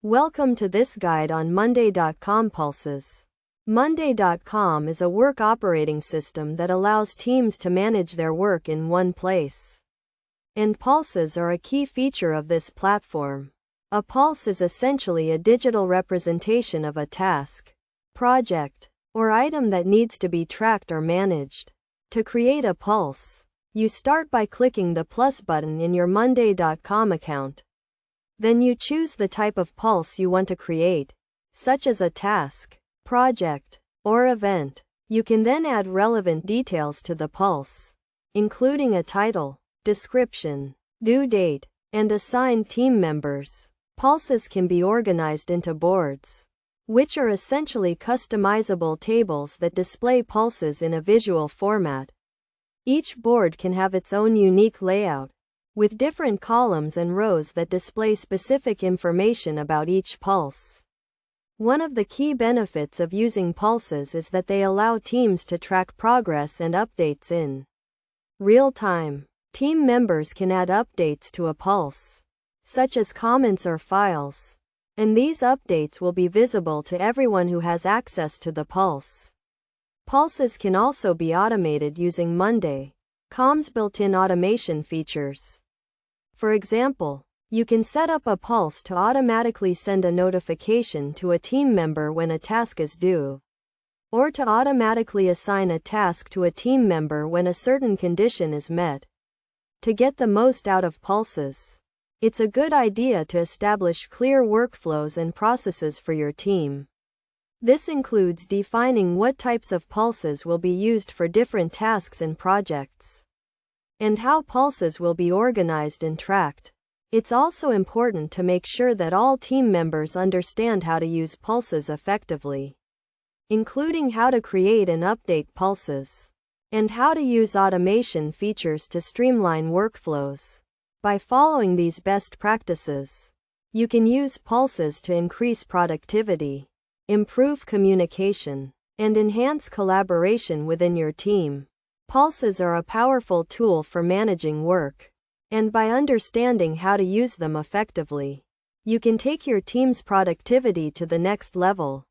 Welcome to this guide on Monday.com Pulses. Monday.com is a work operating system that allows teams to manage their work in one place. And pulses are a key feature of this platform. A pulse is essentially a digital representation of a task, project, or item that needs to be tracked or managed. To create a pulse, you start by clicking the plus button in your Monday.com account. Then you choose the type of pulse you want to create, such as a task, project, or event. You can then add relevant details to the pulse, including a title, description, due date, and assigned team members. Pulses can be organized into boards, which are essentially customizable tables that display pulses in a visual format. Each board can have its own unique layout, with different columns and rows that display specific information about each pulse. One of the key benefits of using pulses is that they allow teams to track progress and updates in real time. Team members can add updates to a pulse, such as comments or files, and these updates will be visible to everyone who has access to the pulse. Pulses can also be automated using Monday.com's built-in automation features. For example, you can set up a pulse to automatically send a notification to a team member when a task is due, or to automatically assign a task to a team member when a certain condition is met. To get the most out of pulses, it's a good idea to establish clear workflows and processes for your team. This includes defining what types of pulses will be used for different tasks and projects, and how pulses will be organized and tracked. It's also important to make sure that all team members understand how to use pulses effectively, including how to create and update pulses, and how to use automation features to streamline workflows. By following these best practices, you can use pulses to increase productivity, improve communication, and enhance collaboration within your team. Pulses are a powerful tool for managing work, and by understanding how to use them effectively, you can take your team's productivity to the next level.